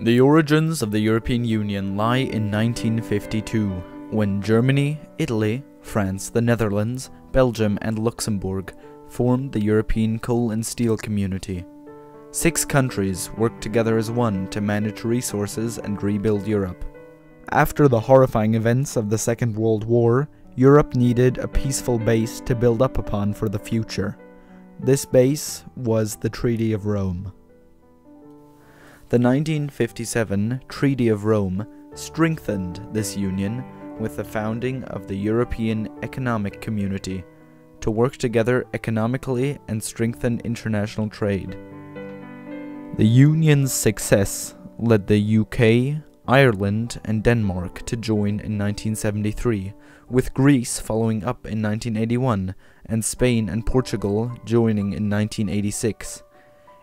The origins of the European Union lie in 1952, when Germany, Italy, France, the Netherlands, Belgium and Luxembourg formed the European Coal and Steel Community. 6 countries worked together as one to manage resources and rebuild Europe. After the horrifying events of the Second World War, Europe needed a peaceful base to build up upon for the future. This base was the Treaty of Rome. The 1957 Treaty of Rome strengthened this union with the founding of the European Economic Community to work together economically and strengthen international trade. The Union's success led the UK, Ireland and Denmark to join in 1973, with Greece following up in 1981 and Spain and Portugal joining in 1986.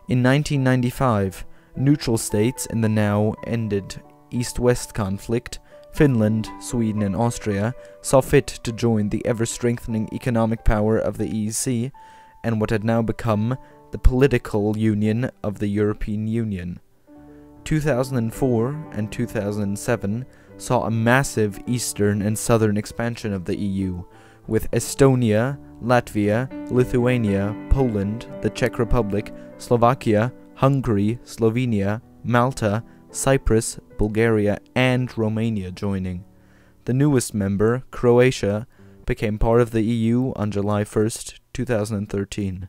In 1995, neutral states in the now ended East-West conflict, Finland, Sweden and Austria, saw fit to join the ever-strengthening economic power of the EEC and what had now become the political union of the European Union. 2004 and 2007 saw a massive eastern and southern expansion of the EU, with Estonia, Latvia, Lithuania, Poland, the Czech Republic, Slovakia, Hungary, Slovenia, Malta, Cyprus, Bulgaria and Romania joining. The newest member, Croatia, became part of the EU on July 1st, 2013.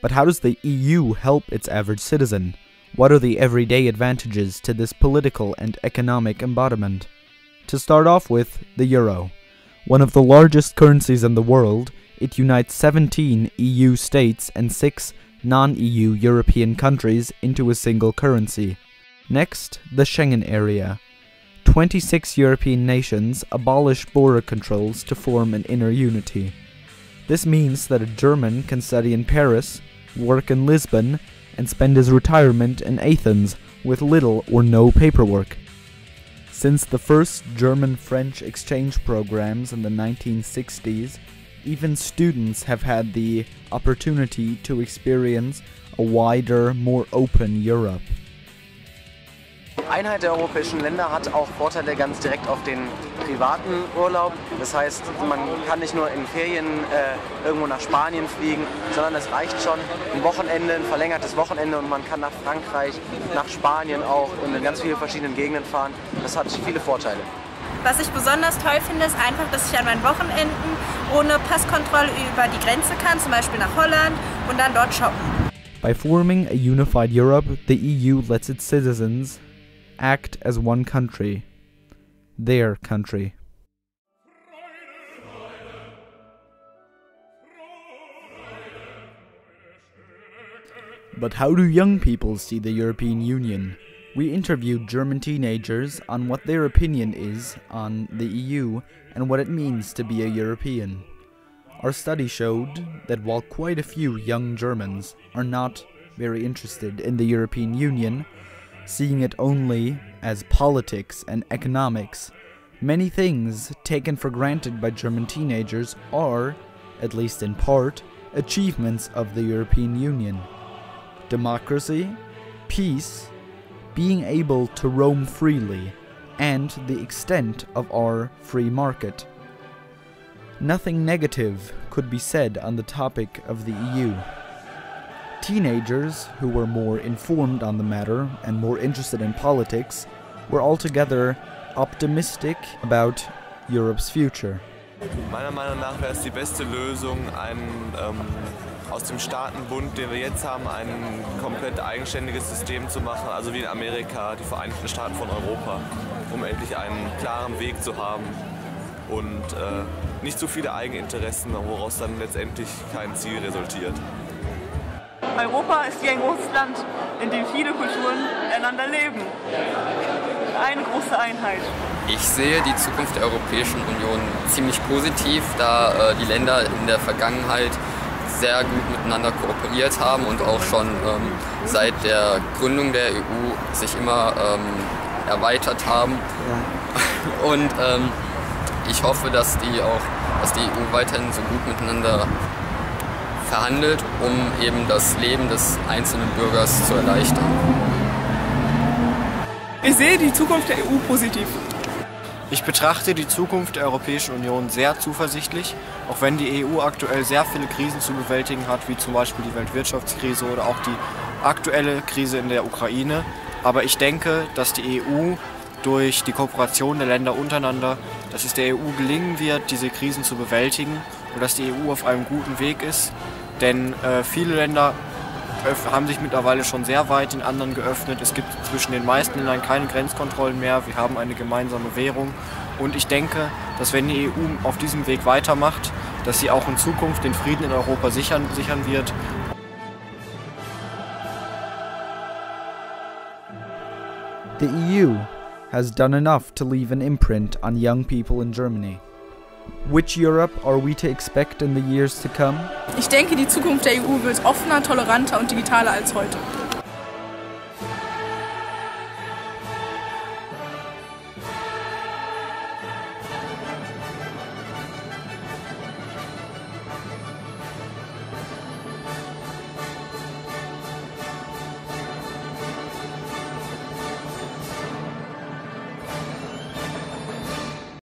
But how does the EU help its average citizen? What are the everyday advantages to this political and economic embodiment? To start off with, the euro. One of the largest currencies in the world, it unites 17 EU states and 6 non-EU European countries into a single currency. Next, the Schengen area. 26 European nations abolished border controls to form an inner unity. This means that a German can study in Paris, work in Lisbon, and spend his retirement in Athens with little or no paperwork. Since the first German-French exchange programs in the 1960s, even students have had the opportunity to experience a wider, more open Europe. Einheit der europäischen Länder hat auch Vorteile ganz direkt auf den privaten Urlaub. Das heißt, man kann nicht nur in Ferien irgendwo nach Spanien fliegen, sondern es reicht schon ein Wochenende, ein verlängertes Wochenende und man kann nach Frankreich, nach Spanien auch und in ganz vielen verschiedenen Gegenden fahren. Das hat viele Vorteile. Was ich besonders toll finde, ist einfach, dass ich an meinen Wochenenden ohne Passkontrolle über die Grenze kann, zum Beispiel nach Holland und dann dort shoppen. By forming a unified Europe, the EU lets its citizens act as one country, their country. But how do young people see the European Union? We interviewed German teenagers on what their opinion is on the EU and what it means to be a European. Our study showed that while quite a few young Germans are not very interested in the European Union, seeing it only as politics and economics, many things taken for granted by German teenagers are, at least in part, achievements of the European Union. Democracy, peace, being able to roam freely, and the extent of our free market. Nothing negative could be said on the topic of the EU. Teenagers, who were more informed on the matter and more interested in politics, were altogether optimistic about Europe's future. Meiner Meinung nach wäre es die beste Lösung, aus dem Staatenbund, den wir jetzt haben, ein komplett eigenständiges System zu machen, also wie in Amerika, die Vereinigten Staaten von Europa, um endlich einen klaren Weg zu haben und nicht so viele Eigeninteressen, woraus dann letztendlich kein Ziel resultiert. Europa ist wie ein großes Land, in dem viele Kulturen miteinander leben. Eine große Einheit. Ich sehe die Zukunft der Europäischen Union ziemlich positiv, da die Länder in der Vergangenheit sehr gut miteinander kooperiert haben und auch schon seit der Gründung der EU sich immer erweitert haben. Ja. Und ich hoffe, dass die EU weiterhin so gut miteinander verhandelt, um eben das Leben des einzelnen Bürgers zu erleichtern. Ich sehe die Zukunft der EU positiv. Ich betrachte die Zukunft der Europäischen Union sehr zuversichtlich, auch wenn die EU aktuell sehr viele Krisen zu bewältigen hat, wie zum Beispiel die Weltwirtschaftskrise oder auch die aktuelle Krise in der Ukraine. Aber ich denke, dass die EU durch die Kooperation der Länder untereinander, dass es der EU gelingen wird, diese Krisen zu bewältigen und dass die EU auf einem guten Weg ist. Denn viele Länder haben sich mittlerweile schon sehr weit den anderen geöffnet. Es gibt zwischen den meisten Ländern keine Grenzkontrollen mehr. Wir haben eine gemeinsame Währung. Und ich denke, dass wenn die EU auf diesem Weg weitermacht, dass sie auch in Zukunft den Frieden in Europa sichern wird. The EU has done enough to leave an imprint on young people in Germany. Which Europe are we to expect in the years to come? Ich denke, die Zukunft der EU wird offener, toleranter und digitaler als heute.